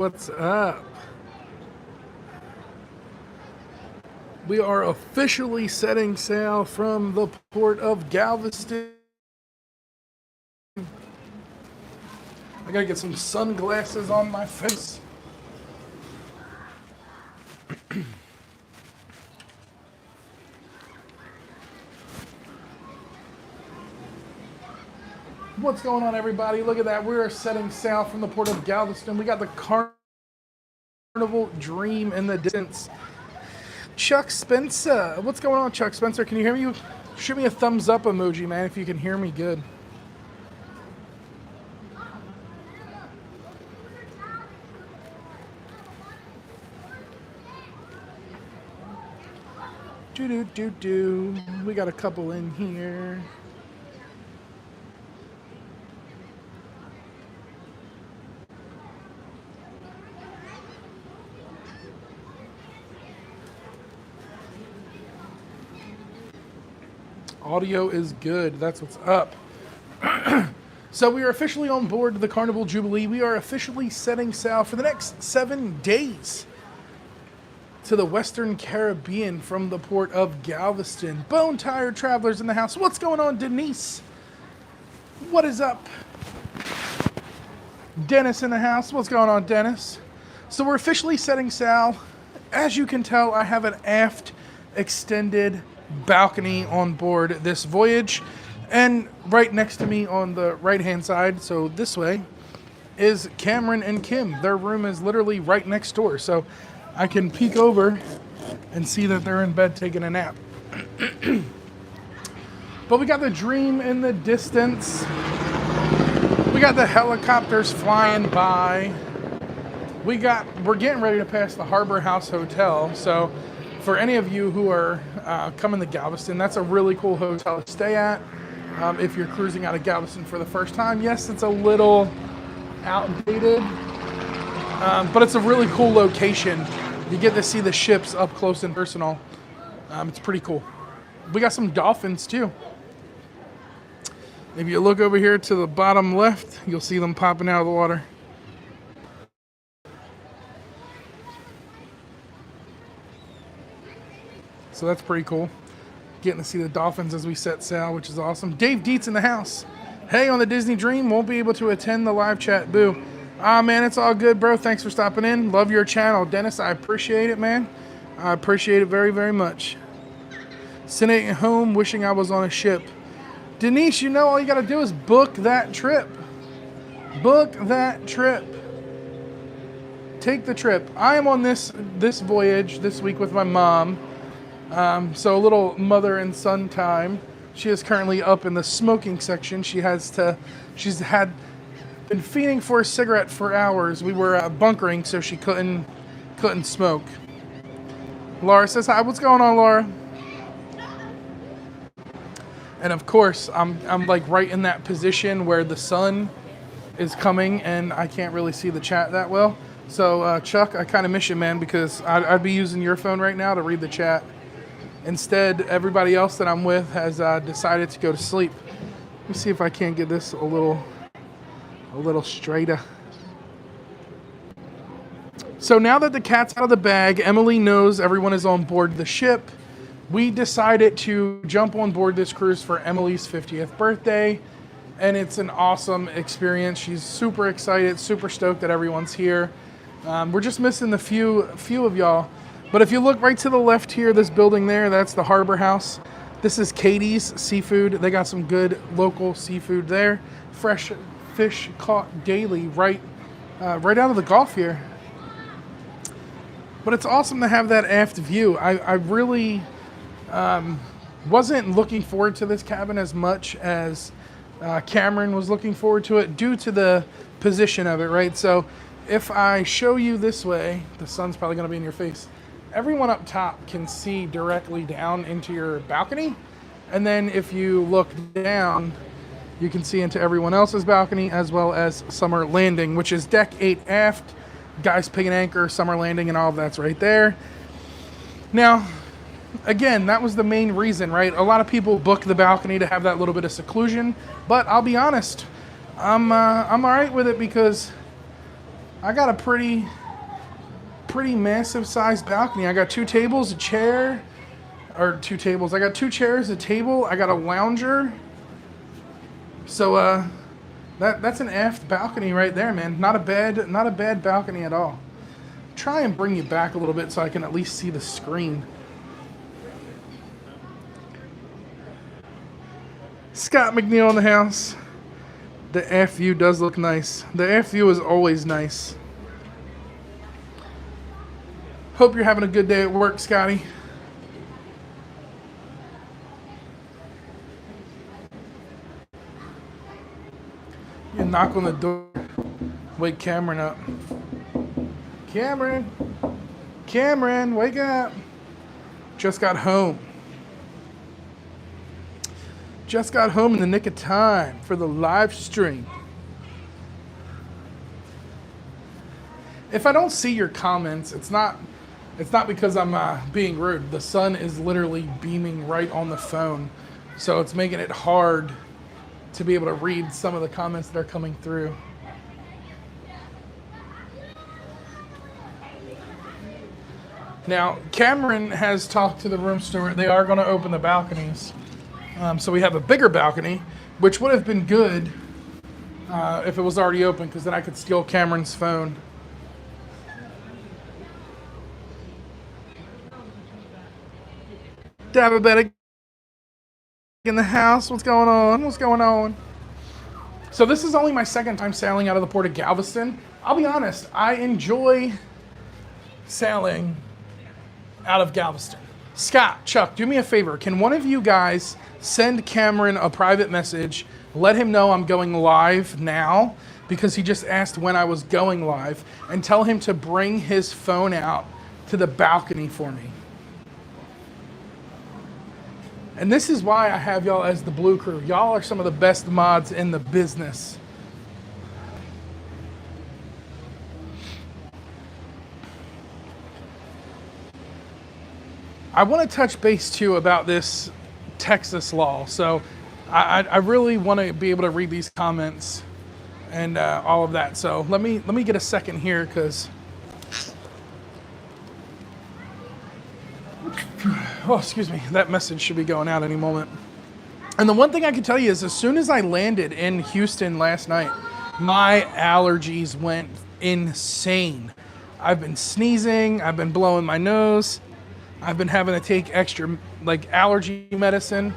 What's up? We are officially setting sail from the port of Galveston. I gotta get some sunglasses on my face. What's going on, everybody? Look at that. We are setting sail from the port of Galveston. We got the Carnival Dream in the distance. Chuck Spencer. What's going on, Chuck Spencer? Can you hear me? Shoot me a thumbs up emoji, man, if you can hear me good. Do. We got a couple in here. Audio is good. That's what's up. So we are officially on board the Carnival Jubilee. We are officially setting sail for the next 7 days to the Western Caribbean from the port of Galveston. Bone Tired Travelers in the house. What's going on, Denise? What is up? Dennis in the house. What's going on, Dennis? So we're officially setting sail. As you can tell, I have an aft extended balcony on board this voyage, and right next to me on the right hand side, so this way, is Cameron and Kim. Their room is literally right next door, so I can peek over and see that they're in bed taking a nap. But we got the Dream in the distance. We got the helicopters flying by. We're getting ready to pass the Harbor House Hotel, so for any of you who are coming to Galveston, that's a really cool hotel to stay at. If you're cruising out of Galveston for the first time, yes, it's a little outdated, but it's a really cool location. You get to see the ships up close and personal. It's pretty cool. We got some dolphins too. If you look over here to the bottom left, you'll see them popping out of the water. So that's pretty cool. Getting to see the dolphins as we set sail, which is awesome. Dave Dietz in the house. Hey, on the Disney Dream, won't be able to attend the live chat. Boo. Ah, man, it's all good, bro. Thanks for stopping in. Love your channel. Dennis, I appreciate it, man. I appreciate it very, very much. Sitting at home wishing I was on a ship. Denise, you know all you got to do is book that trip. Book that trip. Take the trip. I am on this voyage this week with my mom. So a little mother and son time. She is currently up in the smoking section. She's been fiending for a cigarette for hours. We were bunkering, so she couldn't smoke. Laura says hi. What's going on, Laura? And of course, I'm like right in that position where the sun is coming, and I can't really see the chat that well. So Chuck, I kind of miss you, man, because I'd be using your phone right now to read the chat. Instead, everybody else that I'm with has decided to go to sleep. Let me see if I can't get this a little straighter. So now that the cat's out of the bag, Emily knows everyone is on board the ship. We decided to jump on board this cruise for Emily's 50th birthday, and it's an awesome experience. She's super excited, super stoked that everyone's here. We're just missing the few of y'all. But if you look right to the left here, this building there, that's the Harbor House. This is Katie's Seafood. They got some good local seafood there. Fresh fish caught daily right out of the Gulf here. But it's awesome to have that aft view. I really wasn't looking forward to this cabin as much as Cameron was looking forward to it due to the position of it, right? So if I show you this way, the sun's probably going to be in your face. Everyone up top can see directly down into your balcony. And then if you look down, you can see into everyone else's balcony, as well as Summer Landing, which is deck 8 aft, Guy's Pig and Anchor, Summer Landing, and all of that's right there. Now, again, that was the main reason, right? A lot of people book the balcony to have that little bit of seclusion, but I'll be honest, I'm all right with it because I got a pretty massive sized balcony. I got 2 tables, a chair, or 2 tables. I got 2 chairs, a table. I got a lounger. So that's an aft balcony right there, man. Not a bad balcony at all. Try and bring you back a little bit so I can at least see the screen. Scott McNeil in the house. The aft view does look nice. The aft view is always nice. Hope you're having a good day at work, Scotty. You knock on the door. Wake Cameron up. Cameron, wake up. Just got home. Just got home in the nick of time for the live stream. If I don't see your comments, it's not because I'm being rude. The sun is literally beaming right on the phone, so it's making it hard to be able to read some of the comments that are coming through. Now, Cameron has talked to the room steward. They are going to open the balconies. So we have a bigger balcony, which would have been good if it was already open, because then I could steal Cameron's phone. Diabetic in the house. What's going on? What's going on? So this is only my second time sailing out of the port of Galveston. I'll be honest, I enjoy sailing out of Galveston. Scott, Chuck, do me a favor. Can one of you guys send Cameron a private message, let him know I'm going live now, because he just asked when I was going live, and tell him to bring his phone out to the balcony for me. And this is why I have y'all as the Blue Crew. Y'all are some of the best mods in the business. I want to touch base too about this Texas law. So I really want to be able to read these comments and all of that. So let me get a second here, because oh, excuse me, that message should be going out any moment. And the one thing I can tell you is, as soon as I landed in Houston last night, my allergies went insane. I've been sneezing, I've been blowing my nose, I've been having to take extra allergy medicine.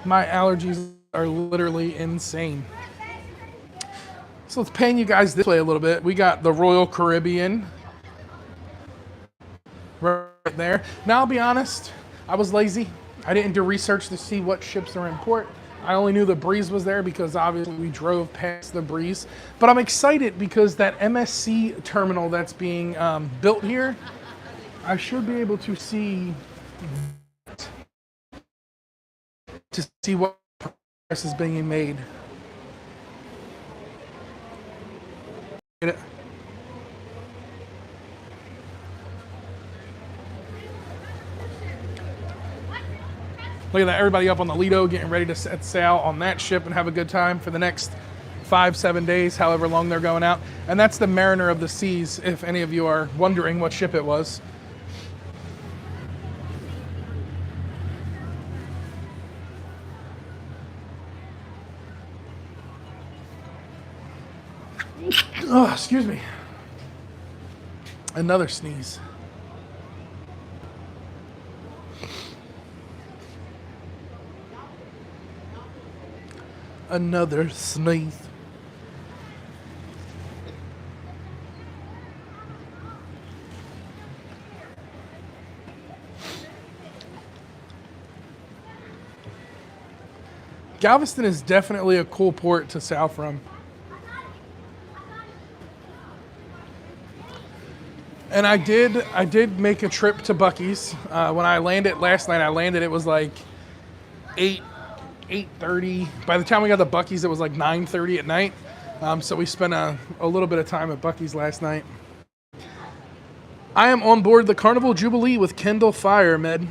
My allergies are literally insane. So let's pan you guys this way a little bit. We got the Royal Caribbean right there. Now, I'll be honest, I was lazy. I didn't do research to see what ships are in port. I only knew the Breeze was there because obviously we drove past the Breeze. But I'm excited because that MSC terminal that's being built here, I should be able to see what progress is being made. Get it? Look at that, everybody up on the Lido getting ready to set sail on that ship and have a good time for the next 5-7 days, however long they're going out. And that's the Mariner of the Seas, if any of you are wondering what ship it was. Oh, excuse me. Another sneeze. Another sneeze. Galveston is definitely a cool port to sail from. And I did make a trip to Buc-ee's. When I landed last night, it was like 8:30. By the time we got to Buc-ee's, it was like 9:30 at night. So we spent a little bit of time at Buc-ee's last night. I am on board the Carnival Jubilee with Kendall Fire, Med.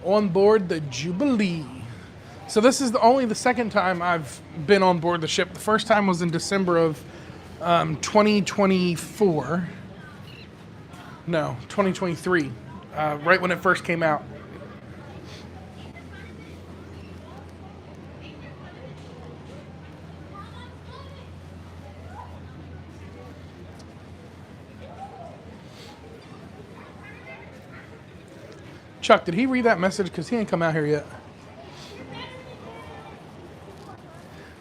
On board the Jubilee So this is only the second time I've been on board the ship. The first time was in December of 2024. No, 2023, right when it first came out. Chuck, did he read that message? Because he ain't come out here yet.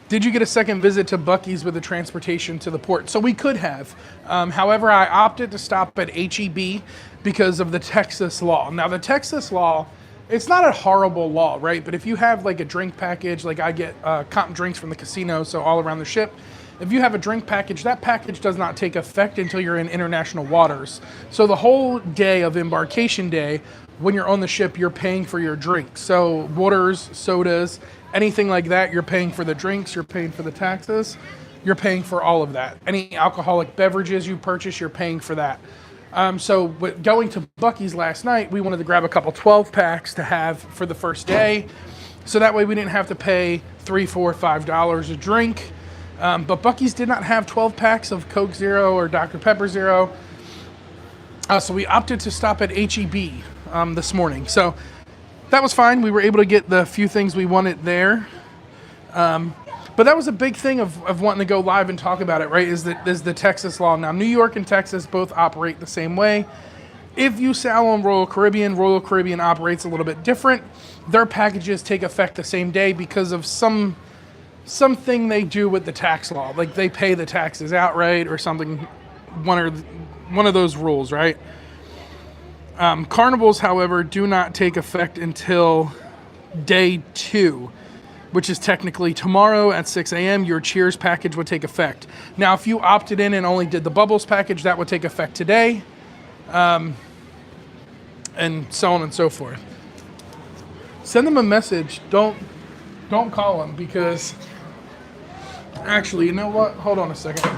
Did you get a second visit to Buc-ee's with the transportation to the port? So we could have. However, I opted to stop at HEB because of the Texas law. Now, the Texas law, it's not a horrible law, right? But if you have like a drink package, like I get Compton drinks from the casino, so all around the ship, if you have a drink package, that package does not take effect until you're in international waters. So the whole day of embarkation day, when you're on the ship, you're paying for your drinks. So waters, sodas, anything like that, you're paying for the drinks, you're paying for the taxes, you're paying for all of that. Any alcoholic beverages you purchase, you're paying for that. So going to Buc-ee's last night, we wanted to grab a couple 12 packs to have for the first day. So that way we didn't have to pay $3, $4, $5 a drink. But Buc-ee's did not have 12 packs of Coke Zero or Dr. Pepper Zero. So we opted to stop at HEB this morning. So that was fine. We were able to get the few things we wanted there. But that was a big thing of wanting to go live and talk about it, right? Is the Texas law. Now, New York and Texas both operate the same way. If you sail on Royal Caribbean operates a little bit different. Their packages take effect the same day because of something they do with the tax law. Like they pay the taxes outright or something, one of those rules, right? Carnivals, however, do not take effect until day 2, which is technically tomorrow at 6 a.m. Your Cheers package would take effect. Now, if you opted in and only did the Bubbles package, that would take effect today, and so on and so forth. Send them a message. Don't call them because, actually, you know what? Hold on a second.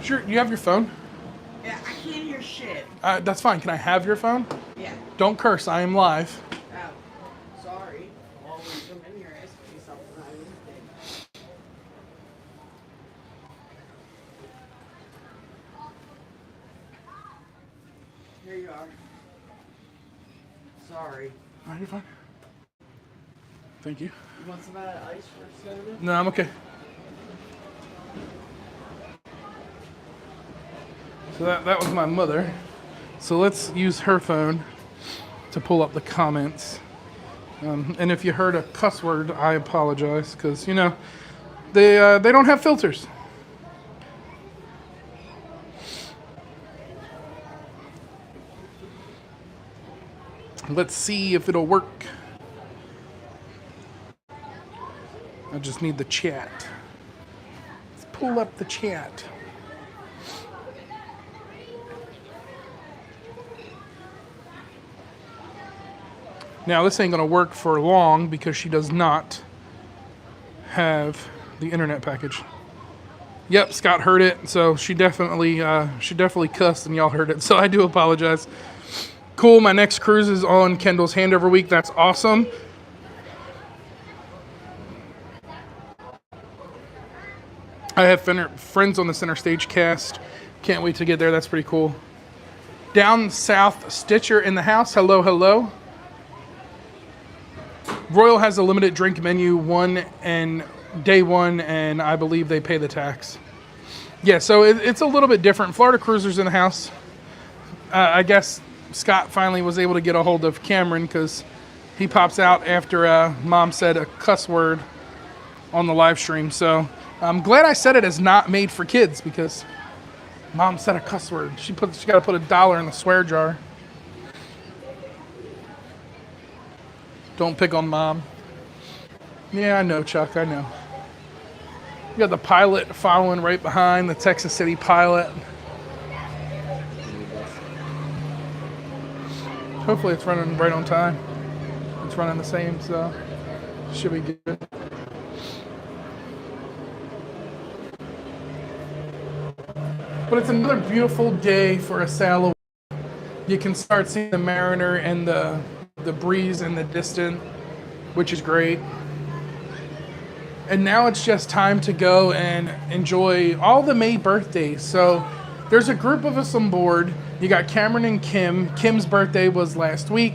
Sure, you have your phone? Yeah, I can't hear shit. That's fine. Can I have your phone? Yeah. Don't curse. I am live. Oh, sorry. Well, when you come in here, ask me something. I didn't. Here you are. Sorry. No, you're fine. Thank you. You want some ice for soda? No, I'm okay. So that was my mother. So let's use her phone to pull up the comments. And if you heard a cuss word, I apologize because, you know, they don't have filters. Let's see if it'll work. I just need the chat. Let's pull up the chat. Now, this ain't going to work for long because she does not have the internet package. Yep, Scott heard it, so she definitely cussed and y'all heard it, so I do apologize. Cool, my next cruise is on Kendall's handover week. That's awesome. I have friends on the Center Stage cast. Can't wait to get there. That's pretty cool. Down south, Stitcher in the house. Hello, hello. Royal has a limited drink menu day one, and I believe they pay the tax. Yeah, so it's a little bit different. Florida Cruisers in the house. I guess Scott finally was able to get a hold of Cameron because he pops out after Mom said a cuss word on the live stream. So I'm glad I said it as not made for kids because Mom said a cuss word. She got to put $1 in the swear jar. Don't pick on Mom. Yeah, I know, Chuck, I know. You got the pilot following right behind, the Texas City pilot. Hopefully it's running right on time. It's running the same, so should be good. But it's another beautiful day for a sail. You can start seeing the Mariner and the breeze in the distance. which is great. And now it's just time to go and enjoy all the May birthdays. So there's a group of us on board. You got Cameron and Kim. Kim's birthday was last week.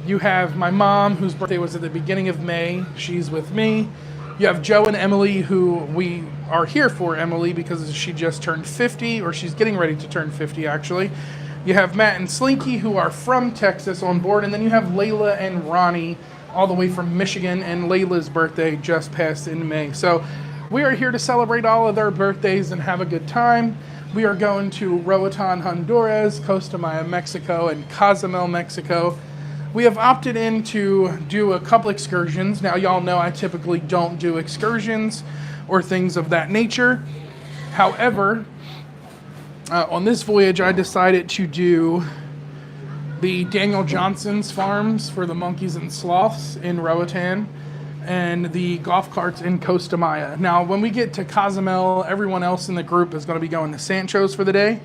You have my mom, whose birthday was at the beginning of May. She's with me. You have Joe and Emily, who we are here for Emily because she just turned 50, or she's getting ready to turn 50, actually. You have Matt and Slinky, who are from Texas, on board. And then you have Layla and Ronnie, all the way from Michigan, and Layla's birthday just passed in May. So we are here to celebrate all of their birthdays and have a good time. We are going to Roatan, Honduras, Costa Maya, Mexico, and Cozumel, Mexico. We have opted in to do a couple excursions. Now, y'all know I typically don't do excursions or things of that nature. However, on this voyage, I decided to do the Daniel Johnson's farms for the monkeys and sloths in Roatan, and the golf carts in Costa Maya. Now, when we get to Cozumel, everyone else in the group is going to be going to Sancho's for the day.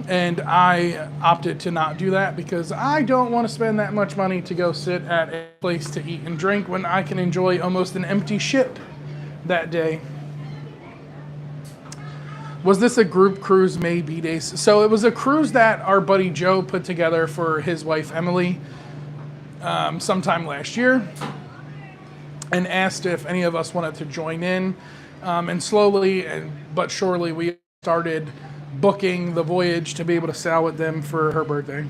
And I opted to not do that because I don't want to spend that much money to go sit at a place to eat and drink when I can enjoy almost an empty ship that day. Was this a group cruise, May B-Days? So it was a cruise that our buddy Joe put together for his wife Emily sometime last year, and asked if any of us wanted to join in. And slowly but surely we started booking the voyage to be able to sail with them for her birthday.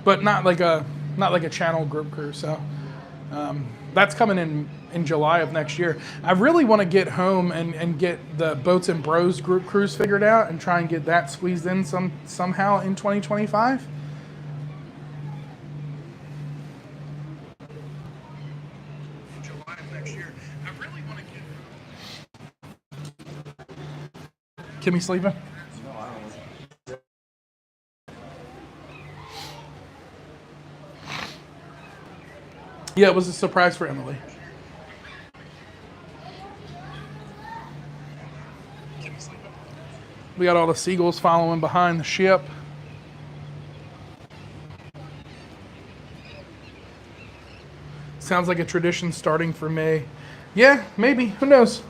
But not like a channel group cruise. So that's coming in July of next year. I really want to get home and get the Boats and Bros group cruise figured out and try and get that squeezed in somehow in 2025. July of next year. I really want to get... Kimmy sleeping? Yeah, it was a surprise for Emily. We got all the seagulls following behind the ship. Sounds like a tradition starting for May. Yeah, maybe. Who knows?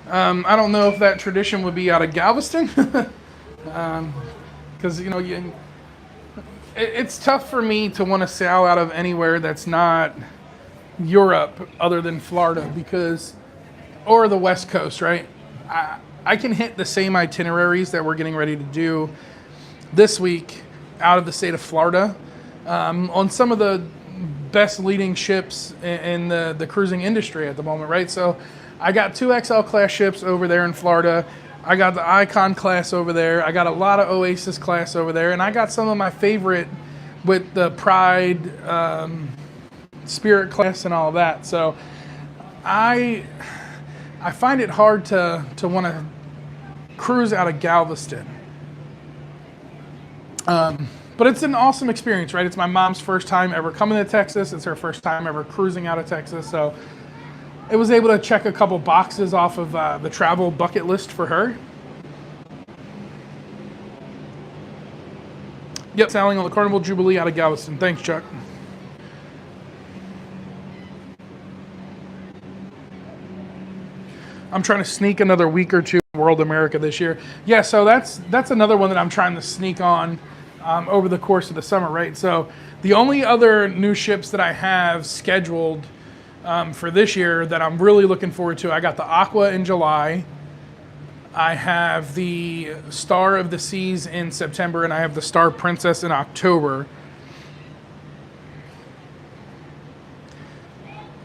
I don't know if that tradition would be out of Galveston. Because, it's tough for me to want to sail out of anywhere that's not Europe other than Florida or the West Coast, right? I can hit the same itineraries that we're getting ready to do this week out of the state of Florida on some of the best leading ships in the cruising industry at the moment, right? So I got 2 XL class ships over there in Florida. I got the Icon class over there. I got a lot of Oasis class over there. And I got some of my favorite with the Pride, Spirit class and all of that. So I find it hard to want to cruise out of Galveston. But it's an awesome experience, right? It's my mom's first time ever coming to Texas. It's her first time ever cruising out of Texas. So it was able to check a couple boxes off of the travel bucket list for her. Yep, sailing on the Carnival Jubilee out of Galveston. Thanks, Chuck. I'm trying to sneak another week or two World America this year. Yeah, so that's another one that I'm trying to sneak on over the course of the summer, right? So the only other new ships that I have scheduled for this year that I'm really looking forward to, I got the Aqua in July. I have the Star of the Seas in September, and I have the Star Princess in October.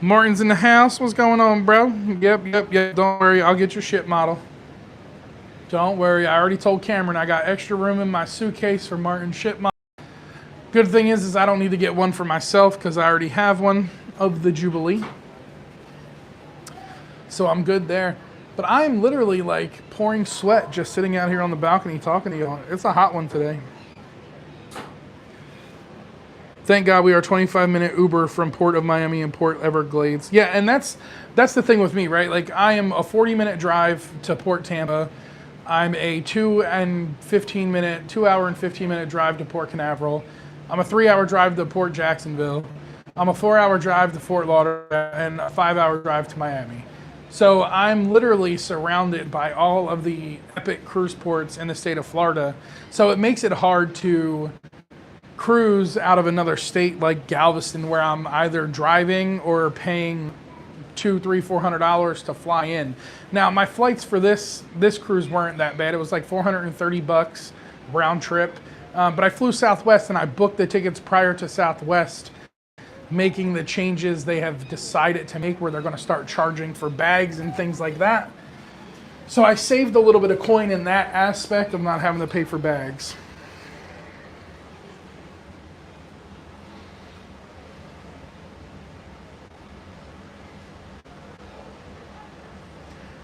Martin's in the house. What's going on, bro? Yep. Don't worry. I'll get your ship model. Don't worry. I already told Cameron I got extra room in my suitcase for Martin's ship model. Good thing is I don't need to get one for myself because I already have one of the Jubilee. So I'm good there. But I'm literally like pouring sweat just sitting out here on the balcony talking to you. It's a hot one today. Thank God we are 25-minute Uber from Port of Miami and Port Everglades. Yeah, and that's the thing with me, right? Like I am a 40-minute drive to Port Tampa. I'm a 2 hour and 15 minute drive to Port Canaveral. I'm a 3-hour drive to Port Jacksonville. I'm a 4-hour drive to Fort Lauderdale and a 5-hour drive to Miami. So I'm literally surrounded by all of the epic cruise ports in the state of Florida. So it makes it hard to cruise out of another state like Galveston, where I'm either driving or paying $200, $300, $400 to fly in. Now my flights for this cruise weren't that bad. It was like $430 round trip. But I flew Southwest and I booked the tickets prior to Southwest making the changes they have decided to make, where they're going to start charging for bags and things like that. So I saved a little bit of coin in that aspect of not having to pay for bags.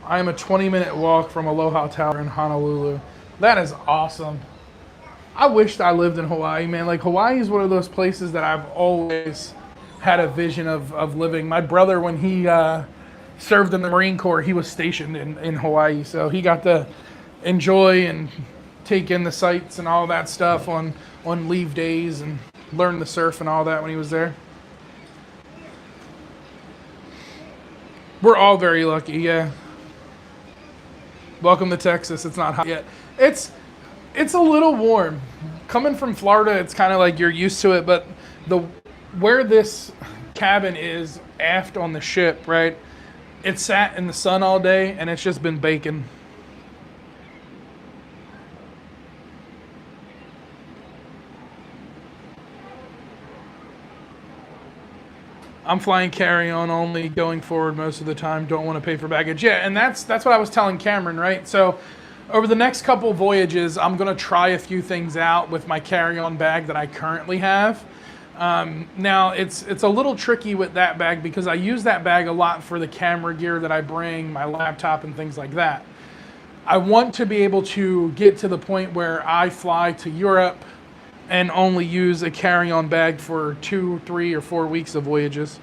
I am a 20-minute walk from Aloha Tower in Honolulu. That is awesome. I wished I lived in Hawaii, man. Like, Hawaii is one of those places that I've always had a vision of living. My brother, when he served in the Marine Corps, he was stationed in Hawaii. So he got to enjoy and take in the sights and all that stuff on leave days and learn the surf and all that when he was there. We're all very lucky, yeah. Welcome to Texas. It's not hot yet. It's a little warm. Coming from Florida, it's kind of like you're used to it, but where this cabin is aft on the ship, right? It sat in the sun all day and it's just been baking. I'm flying carry-on only going forward most of the time. Don't want to pay for baggage. Yeah, and that's what I was telling Cameron, right? So over the next couple voyages, I'm going to try a few things out with my carry-on bag that I currently have. Now, it's a little tricky with that bag because I use that bag a lot for the camera gear that I bring, my laptop and things like that. I want to be able to get to the point where I fly to Europe and only use a carry-on bag for 2, 3, or 4 weeks of voyages.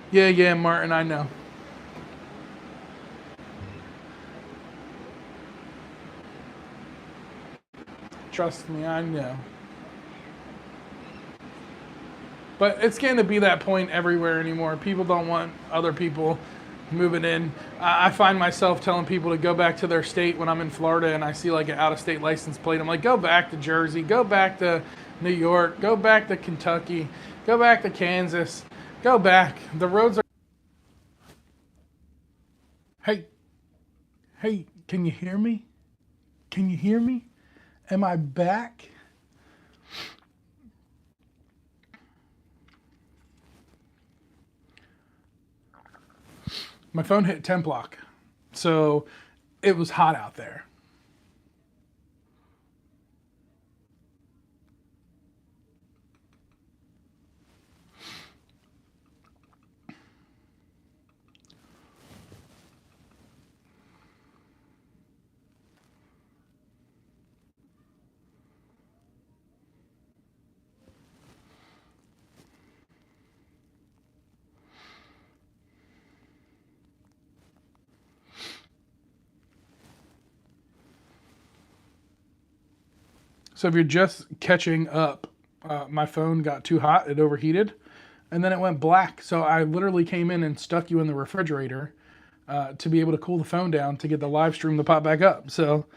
Yeah, Martin, I know. Trust me, I know. But it's getting to be that point everywhere anymore. People don't want other people moving in. I find myself telling people to go back to their state when I'm in Florida and I see like an out-of-state license plate. I'm like, go back to Jersey, go back to New York, go back to Kentucky, go back to Kansas, go back. The roads are... Hey, can you hear me? Can you hear me? Am I back? My phone hit temp lock, so it was hot out there. So if you're just catching up, my phone got too hot, it overheated, and then it went black. So I literally came in and stuck you in the refrigerator to be able to cool the phone down to get the live stream to pop back up. So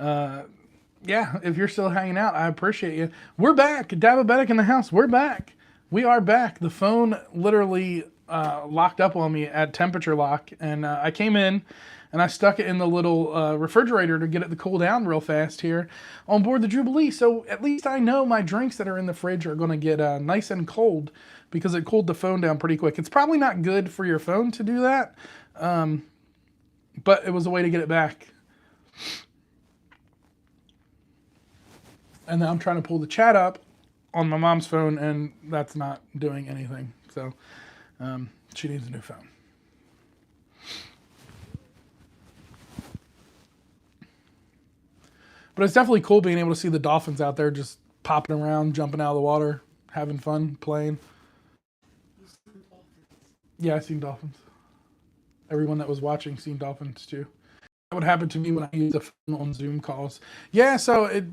yeah, if you're still hanging out, I appreciate you. We're back. Diabetic in the house. We're back. We are back. The phone literally locked up on me at temperature lock, and I came in and I stuck it in the little refrigerator to get it to cool down real fast here on board the Jubilee. So at least I know my drinks that are in the fridge are going to get nice and cold because it cooled the phone down pretty quick. It's probably not good for your phone to do that, but it was a way to get it back. And now I'm trying to pull the chat up on my mom's phone, and that's not doing anything. So she needs a new phone. But it's definitely cool being able to see the dolphins out there just popping around, jumping out of the water, having fun, playing. Yeah, I've seen dolphins. Everyone that was watching seen dolphins too. That would happen to me when I use the phone on Zoom calls. Yeah, so it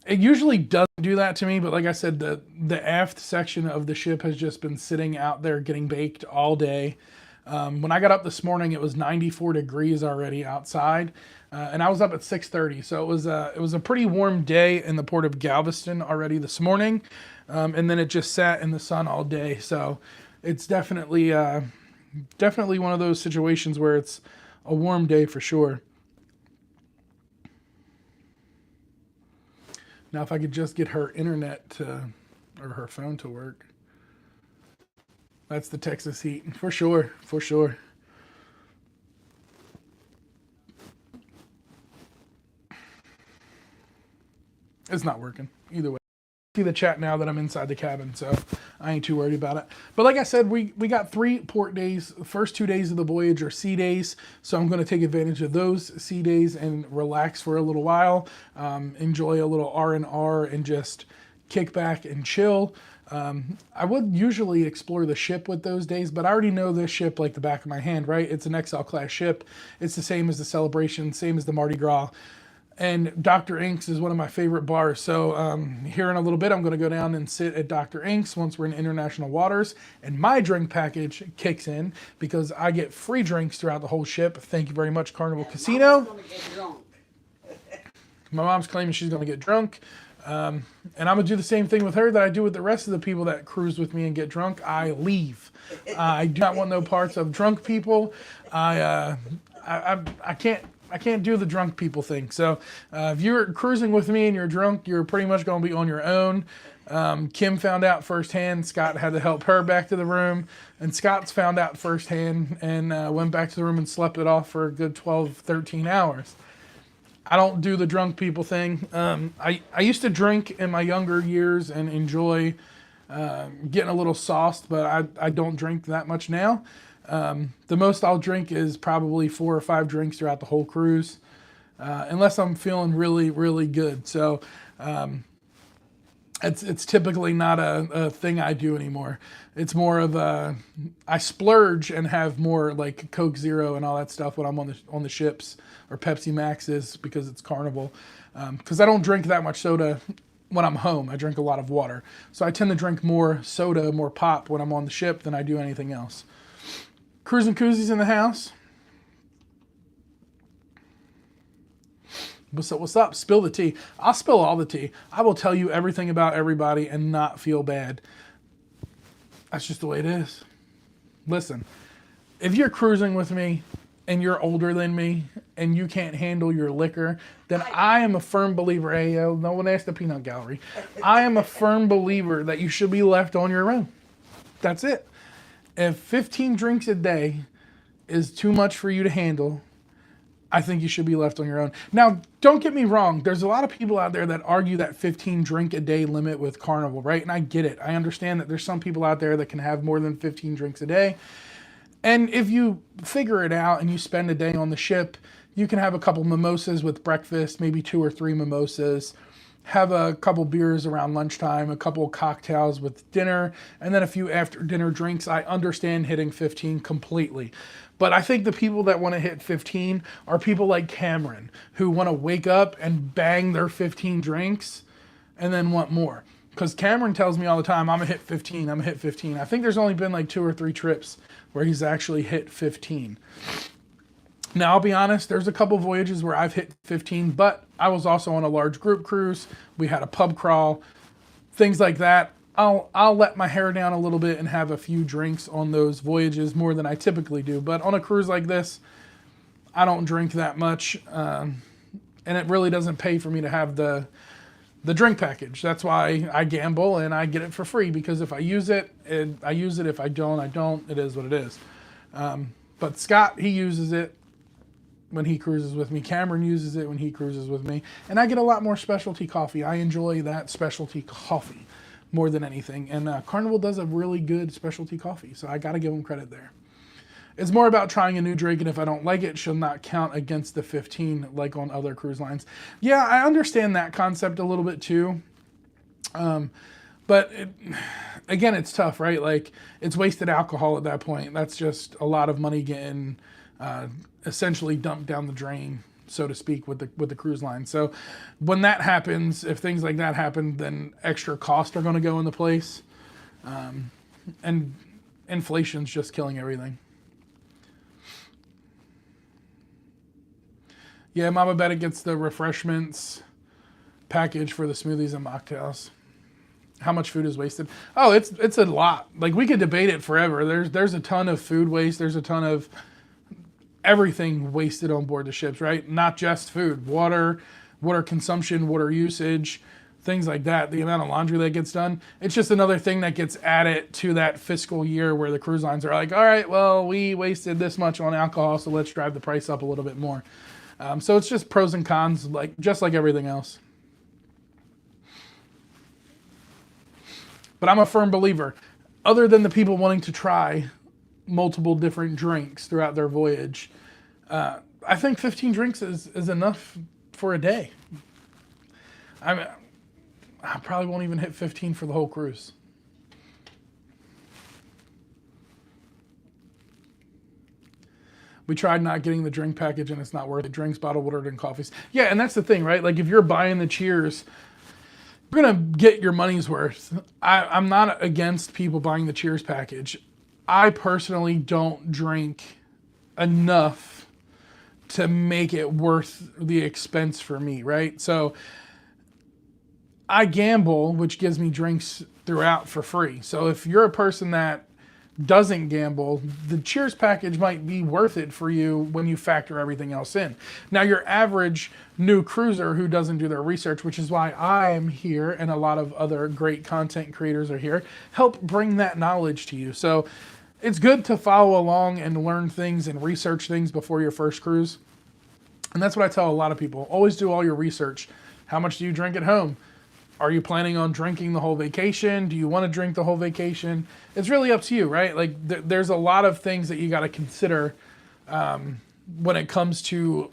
usually doesn't do that to me, but like I said, the aft section of the ship has just been sitting out there getting baked all day. When I got up this morning, it was 94 degrees already outside, and I was up at 6:30. So it was a pretty warm day in the port of Galveston already this morning, and then it just sat in the sun all day. So it's definitely one of those situations where it's a warm day for sure. Now, if I could just get her internet or her phone to work. That's the Texas heat, for sure, for sure. It's not working either way. See the chat now that I'm inside the cabin, so I ain't too worried about it. But like I said, we got 3 port days. The first 2 days of the voyage are sea days, so I'm going to take advantage of those sea days and relax for a little while, enjoy a little R&R and just kick back and chill. I would usually explore the ship with those days, but I already know this ship like the back of my hand, right? It's an XL class ship. It's the same as the Celebration, same as the Mardi Gras. And Dr. Inks is one of my favorite bars. So here in a little bit, I'm going to go down and sit at Dr. Inks once we're in international waters. And my drink package kicks in because I get free drinks throughout the whole ship. Thank you very much, Carnival Casino. Mama's gonna get drunk. My mom's claiming she's going to get drunk. And I'm going to do the same thing with her that I do with the rest of the people that cruise with me and get drunk. I leave. I do not want no parts of drunk people. I can't do the drunk people thing. So if you're cruising with me and you're drunk, you're pretty much going to be on your own. Kim found out firsthand. Scott had to help her back to the room. And Scott's found out firsthand and went back to the room and slept it off for a good 12, 13 hours. I don't do the drunk people thing. I used to drink in my younger years and enjoy getting a little sauced, but I don't drink that much now. The most I'll drink is probably 4 or 5 drinks throughout the whole cruise, unless I'm feeling really, really good. So it's typically not a thing I do anymore. It's more of I splurge and have more like Coke Zero and all that stuff when I'm on the ships, or Pepsi Maxes because it's Carnival. Because I don't drink that much soda when I'm home. I drink a lot of water. So I tend to drink more soda, more pop when I'm on the ship than I do anything else. Cruising Koozies in the house. What's up? Spill the tea. I'll spill all the tea. I will tell you everything about everybody and not feel bad. That's just the way it is. Listen, if you're cruising with me and you're older than me and you can't handle your liquor, then I am a firm believer. Hey, yo, no one asked the peanut gallery. I am a firm believer that you should be left on your own. That's it. If 15 drinks a day is too much for you to handle, I think you should be left on your own. Now, don't get me wrong. There's a lot of people out there that argue that 15 drink a day limit with Carnival, right? And I get it. I understand that there's some people out there that can have more than 15 drinks a day. And if you figure it out and you spend a day on the ship, you can have a couple mimosas with breakfast, maybe 2 or 3 mimosas, have a couple beers around lunchtime, a couple cocktails with dinner, and then a few after dinner drinks. I understand hitting 15 completely. But I think the people that want to hit 15 are people like Cameron, who want to wake up and bang their 15 drinks and then want more. Because Cameron tells me all the time, I'm going to hit 15, I'm going to hit 15. I think there's only been like 2 or 3 trips where he's actually hit 15. Now, I'll be honest, there's a couple voyages where I've hit 15, but I was also on a large group cruise. We had a pub crawl, things like that. I'll let my hair down a little bit and have a few drinks on those voyages more than I typically do. But on a cruise like this, I don't drink that much, and it really doesn't pay for me to have the drink package. That's why I gamble and I get it for free, because if I use it, I use it. If I don't, I don't. It is what it is. But Scott, he uses it when he cruises with me. Cameron uses it when he cruises with me. And I get a lot more specialty coffee. I enjoy that specialty coffee more than anything. And Carnival does a really good specialty coffee, so I got to give them credit there. It's more about trying a new drink, and if I don't like it, it should not count against the 15 like on other cruise lines. Yeah, I understand that concept a little bit too. But again, it's tough, right? Like, it's wasted alcohol at that point. That's just a lot of money getting essentially dumped down the drain. so to speak, with the cruise line. So when that happens, if things like that happen, then extra costs are going to go into place, and inflation's just killing everything. Yeah, Mama Betta gets the refreshments package for the smoothies and mocktails. How much food is wasted? Oh, it's a lot. Like, we could debate it forever. There's a ton of food waste. There's a ton of everything wasted on board the ships, right? Not just food, water consumption, water usage, things like that. The amount of laundry that gets done. It's just another thing that gets added to that fiscal year where the cruise lines are like, all right, well, we wasted this much on alcohol, so let's drive the price up a little bit more. So it's just pros and cons, just like everything else. But I'm a firm believer, other than the people wanting to try multiple different drinks throughout their voyage, I think 15 drinks is enough for a day. I probably won't even hit 15 for the whole cruise. We tried not getting the drink package and it's not worth it. Drinks, bottled water, and coffees. Yeah, and that's the thing, right? Like, if you're buying the Cheers, you're going to get your money's worth. I'm not against people buying the Cheers package. I personally don't drink enough to make it worth the expense for me, right? So I gamble, which gives me drinks throughout for free. So if you're a person that doesn't gamble, the Cheers package might be worth it for you when you factor everything else in. Now, your average new cruiser who doesn't do their research, which is why I'm here and a lot of other great content creators are here, help bring that knowledge to you. So it's good to follow along and learn things and research things before your first cruise. And that's what I tell a lot of people. Always do all your research. How much do you drink at home? Are you planning on drinking the whole vacation? Do you want to drink the whole vacation? It's really up to you, right? Like, there's a lot of things that you got to consider when it comes to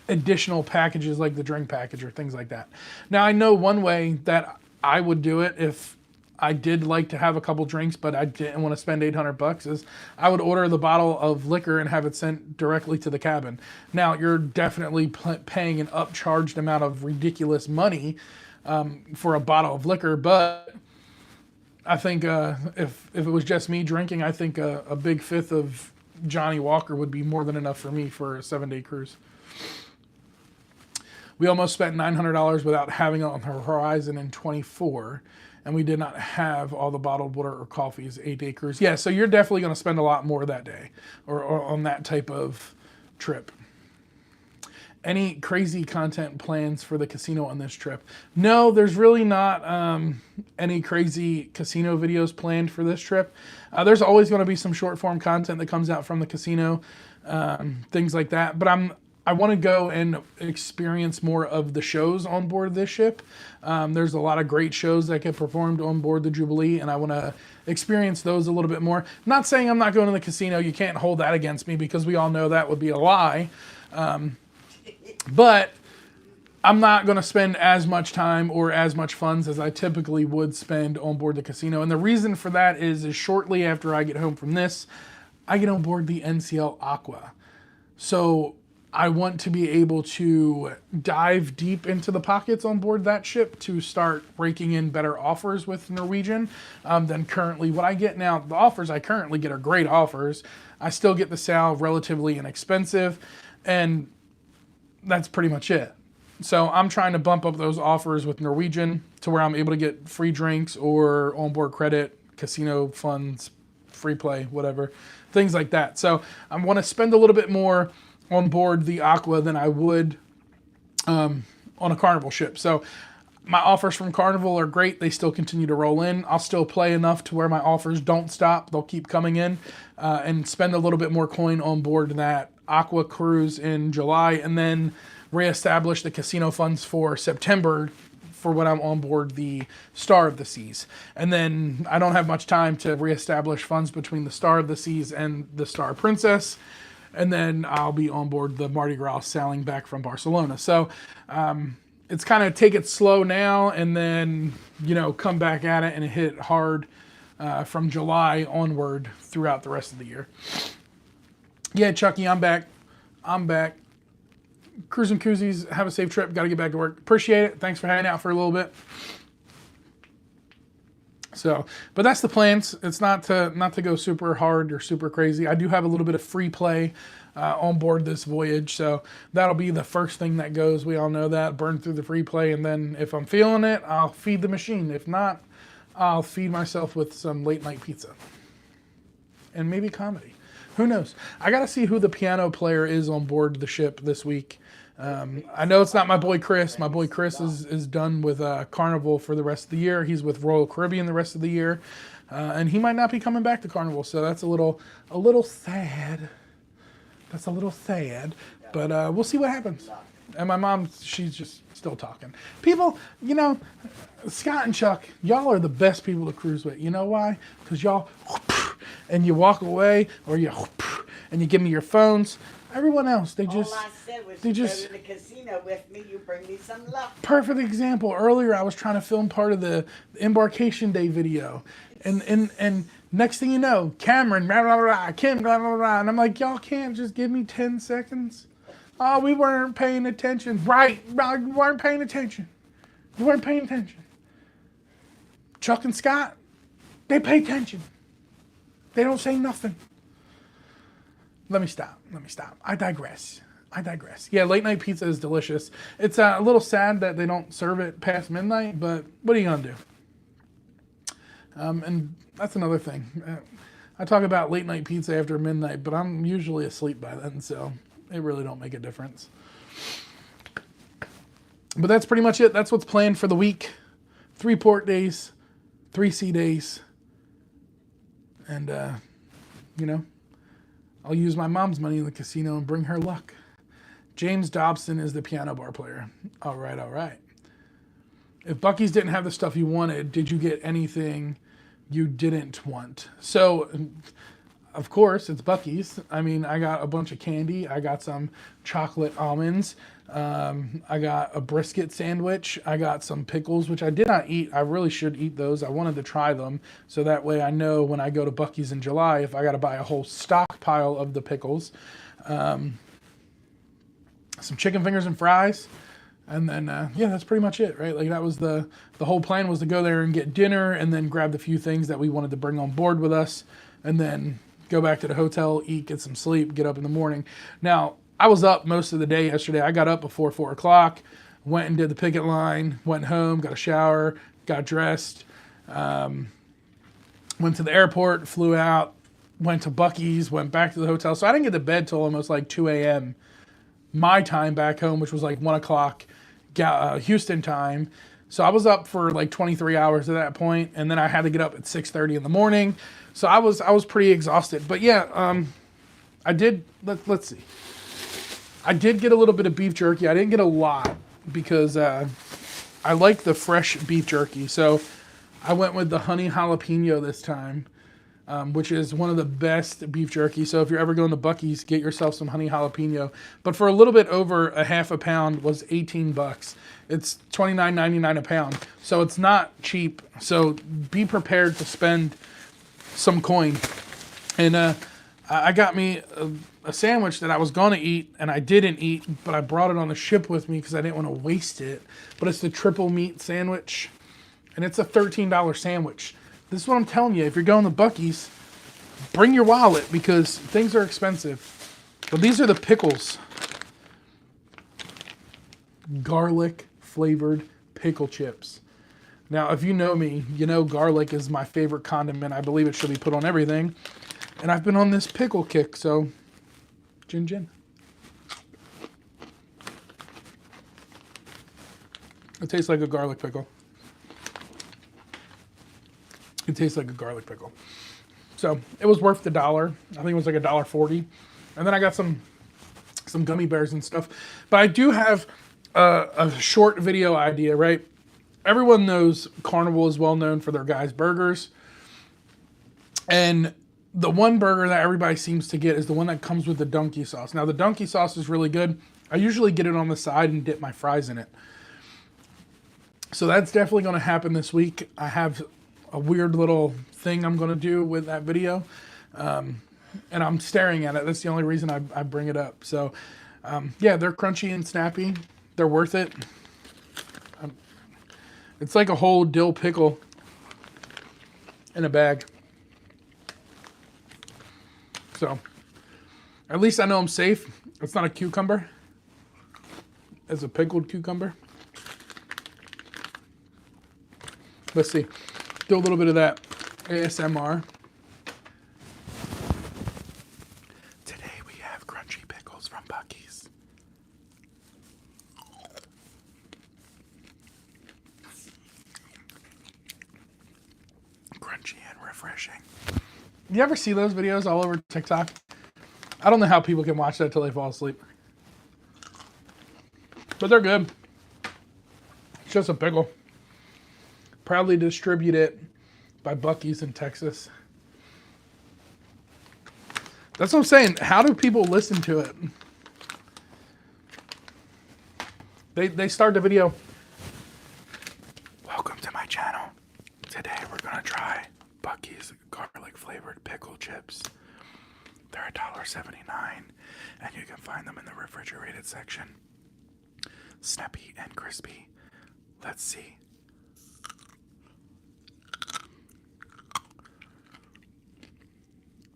additional packages like the drink package or things like that. Now, I know one way that I would do it if I did like to have a couple drinks, but I didn't want to spend $800 is I would order the bottle of liquor and have it sent directly to the cabin. Now, you're definitely paying an upcharged amount of ridiculous money for a bottle of liquor, but I think if it was just me drinking, I think a big fifth of Johnny Walker would be more than enough for me for a 7-day cruise. We almost spent $900 without having it on the horizon in 24, and we did not have all the bottled water or coffees 8-day cruise. Yeah, so you're definitely going to spend a lot more that day or on that type of trip. Any crazy content plans for the casino on this trip? No, there's really not any crazy casino videos planned for this trip. There's always going to be some short form content that comes out from the casino, things like that. But I want to go and experience more of the shows on board this ship. There's a lot of great shows that get performed on board the Jubilee, and I want to experience those a little bit more. Not saying I'm not going to the casino. You can't hold that against me because we all know that would be a lie. But I'm not going to spend as much time or as much funds as I typically would spend on board the casino. And the reason for that is shortly after I get home from this, I get on board the NCL Aqua. So I want to be able to dive deep into the pockets on board that ship to start raking in better offers with Norwegian than currently what I get now. The offers I currently get are great offers. I still get the sal relatively inexpensive, and that's pretty much it. So I'm trying to bump up those offers with Norwegian to where I'm able to get free drinks or onboard credit, casino funds, free play, whatever, things like that. So I want to spend a little bit more on board the Aqua than I would on a Carnival ship. So my offers from Carnival are great. They still continue to roll in. I'll still play enough to where my offers don't stop. They'll keep coming in and spend a little bit more coin on board that Aqua cruise in July, and then reestablish the casino funds for September for when I'm on board the Star of the Seas. And then I don't have much time to reestablish funds between the Star of the Seas and the Star Princess. And then I'll be on board the Mardi Gras sailing back from Barcelona. So it's kind of take it slow now and then, come back at it and hit hard from July onward throughout the rest of the year. Yeah, Chucky, I'm back. Cruising Koozies, have a safe trip. Got to get back to work. Appreciate it. Thanks for hanging out for a little bit. So, but that's the plans. It's not to go super hard or super crazy. I do have a little bit of free play on board this voyage, so that'll be the first thing that goes. We all know that. Burn through the free play, and then if I'm feeling it, I'll feed the machine. If not, I'll feed myself with some late night pizza and maybe comedy. Who knows? I got to see who the piano player is on board the ship this week. I know it's not my boy Chris. My boy Chris is done with Carnival for the rest of the year. He's with Royal Caribbean the rest of the year, and he might not be coming back to Carnival. So that's a little sad. That's a little sad, but we'll see what happens. And my mom, she's just still talking. People, you know, Scott and Chuck, y'all are the best people to cruise with. You know why? Because y'all, and you walk away, or you, and you give me your phones. Everyone else, they just... All I said was they you just go to the casino with me, you bring me some luck. Perfect example. Earlier, I was trying to film part of the embarkation day video. And next thing you know, Cameron, blah, blah, blah, Kim, blah, blah, blah. And I'm like, y'all can't just give me 10 seconds? Oh, we weren't paying attention. Right, you weren't paying attention. You weren't paying attention. Chuck and Scott, they pay attention. They don't say nothing. Let me stop. I digress. Yeah, late night pizza is delicious. It's a little sad that they don't serve it past midnight, but what are you going to do? And that's another thing. I talk about late night pizza after midnight, but I'm usually asleep by then, so it really don't make a difference. But that's pretty much it. That's what's planned for the week. 3 port days, 3 sea days, and, you know, I'll use my mom's money in the casino and bring her luck. James Dobson is the piano bar player. All right. If Buc-ee's didn't have the stuff you wanted, did you get anything you didn't want? So, of course, it's Buc-ee's. I mean, I got a bunch of candy. I got some chocolate almonds. I got a brisket sandwich. I got some pickles, which I did not eat. I really should eat those. I wanted to try them, so that way I know when I go to Buc-ee's in July if I got to buy a whole stockpile of the pickles. Some chicken fingers and fries. And then, yeah, that's pretty much it, right? Like, that was the whole plan, was to go there and get dinner and then grab the few things that we wanted to bring on board with us, and then go back to the hotel, eat, get some sleep, get up in the morning. Now, I was up most of the day yesterday. I got up before 4 o'clock, went and did the picket line, went home, got a shower, got dressed, went to the airport, flew out, went to Buc-ee's, went back to the hotel. So I didn't get to bed till almost like 2 a.m. my time back home, which was like 1 o'clock Houston time. So I was up for like 23 hours at that point, and then I had to get up at 6:30 in the morning. So I was pretty exhausted. But yeah, I did, let's see. I did get a little bit of beef jerky. I didn't get a lot because I like the fresh beef jerky. So I went with the honey jalapeno this time, which is one of the best beef jerky. So if you're ever going to Buc-ee's, get yourself some honey jalapeno. But for a little bit over a half a pound was $18. It's $29.99 a pound. So it's not cheap. So be prepared to spend some coin. And I got me a sandwich that I was going to eat, and I didn't eat, but I brought it on the ship with me because I didn't want to waste it. But it's the triple meat sandwich, and it's a $13 sandwich. This is what I'm telling you. If you're going to Buc-ee's, bring your wallet because things are expensive. But these are the pickles. Garlic flavored pickle chips. Now, if you know me, you know garlic is my favorite condiment. I believe it should be put on everything. And I've been on this pickle kick, so gin. It tastes like a garlic pickle. It tastes like a garlic pickle. So it was worth the $1. I think it was like $1.40. And then I got some gummy bears and stuff. But I do have a short video idea, right? Everyone knows Carnival is well known for their guys' burgers. And the one burger that everybody seems to get is the one that comes with the donkey sauce. Now, the donkey sauce is really good. I usually get it on the side and dip my fries in it. So that's definitely going to happen this week. I have a weird little thing I'm going to do with that video. And I'm staring at it. That's the only reason I bring it up. So Yeah, they're crunchy and snappy. They're worth it. It's like a whole dill pickle in a bag. So, at least I know I'm safe. It's not a cucumber. It's a pickled cucumber. Let's see. Do a little bit of that ASMR. Today we have crunchy pickles from Buc-ee's. Crunchy and refreshing. You ever see those videos all over TikTok? I don't know how people can watch that till they fall asleep. But they're good. It's just a pickle. Proudly distributed by Buc-ee's in Texas. That's what I'm saying. How do people listen to it? They start the video. Welcome to my channel. Today we're gonna try Buc-ee's garlic flavored pickle chips. They're $1.79 and you can find them in the refrigerated section. Snappy and crispy. Let's see.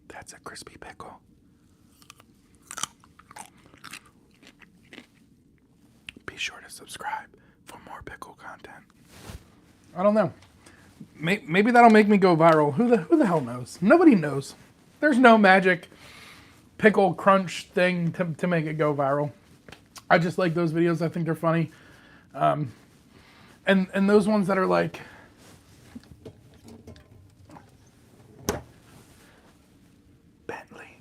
That's a crispy pickle. Be sure to subscribe for more pickle content. I don't know. Maybe that'll make me go viral. Who the hell knows? Nobody knows. There's no magic pickle crunch thing to make it go viral. I just like those videos. I think they're funny. And those ones that are like, Bentley,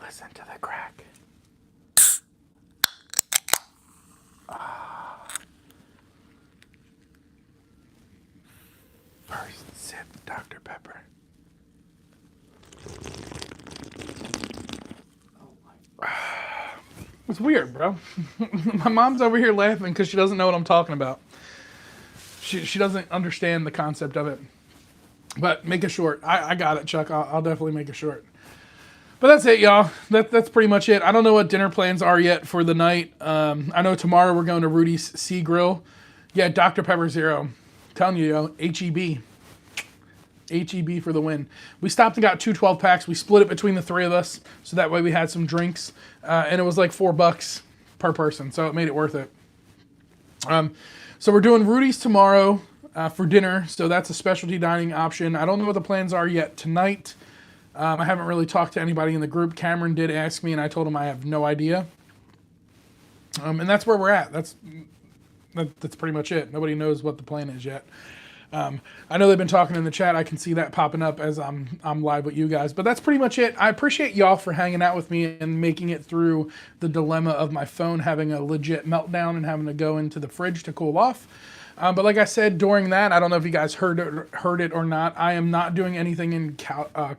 listen to the crack. First sip Dr. Pepper. It's weird, bro. My mom's over here laughing because she doesn't know what I'm talking about. She doesn't understand the concept of it. But make it short. I got it, Chuck. I'll definitely make it short. But that's it, y'all. That's pretty much it. I don't know what dinner plans are yet for the night. I know tomorrow we're going to Rudy's Sea Grill. Yeah, Dr. Pepper Zero. I'm telling you, yo, HEB. HEB for the win. We stopped and got 2 12-packs. We split it between the 3 of us, so that way we had some drinks. And it was like $4 per person, so it made it worth it. So we're doing Rudy's tomorrow for dinner, so that's a specialty dining option. I don't know what the plans are yet tonight. I haven't really talked to anybody in the group. Cameron did ask me, and I told him I have no idea. And that's where we're at. That's pretty much it. Nobody knows what the plan is yet. I know they've been talking in the chat. I can see that popping up as I'm live with you guys. But that's pretty much it. I appreciate y'all for hanging out with me and making it through the dilemma of my phone having a legit meltdown and having to go into the fridge to cool off. But like I said, during that, I don't know if you guys heard it or not. I am not doing anything in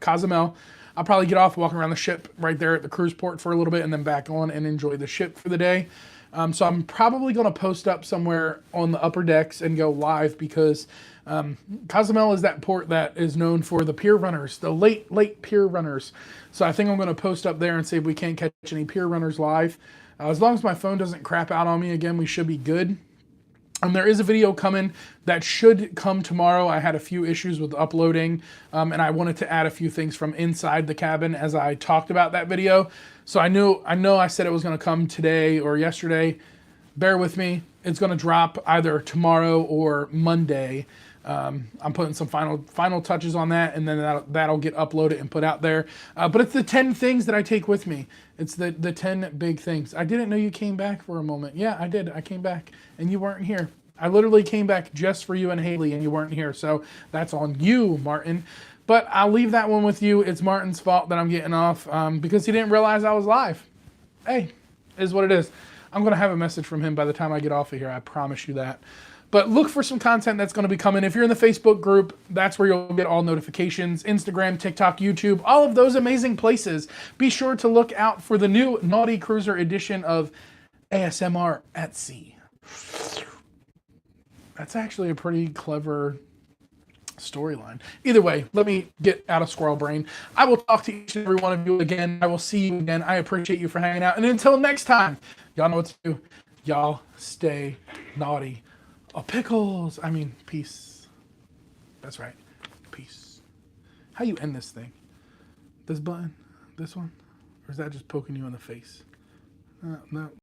Cozumel. I'll probably get off, walk around the ship right there at the cruise port for a little bit, and then back on and enjoy the ship for the day. So I'm probably going to post up somewhere on the upper decks and go live because Cozumel is that port that is known for the pier runners, the late pier runners. So I think I'm going to post up there and see if we can't catch any pier runners live. As long as my phone doesn't crap out on me again, we should be good. There is a video coming that should come tomorrow. I had a few issues with uploading, and I wanted to add a few things from inside the cabin as I talked about that video. So I know I said it was going to come today or yesterday. Bear with me. It's going to drop either tomorrow or Monday. I'm putting some final touches on that, and then that'll get uploaded and put out there. But it's the 10 things that I take with me. It's the 10 big things. I didn't know you came back for a moment. Yeah, I did. I came back, and you weren't here. I literally came back just for you and Haley, and you weren't here. So that's on you, Martin. But I'll leave that one with you. It's Martin's fault that I'm getting off because he didn't realize I was live. Hey, it is what it is. I'm going to have a message from him by the time I get off of here. I promise you that. But look for some content that's going to be coming. If you're in the Facebook group, that's where you'll get all notifications. Instagram, TikTok, YouTube, all of those amazing places. Be sure to look out for the new Nauti Cruiser edition of ASMR at Sea. That's actually a pretty clever storyline. Either way, let me get out of squirrel brain. I will talk to each and every one of you again. I will see you again. I appreciate you for hanging out. And until next time, y'all know what to do. Y'all stay naughty. Oh, pickles. I mean, peace. That's right. Peace. How you end this thing? This button? This one? Or is that just poking you in the face? No.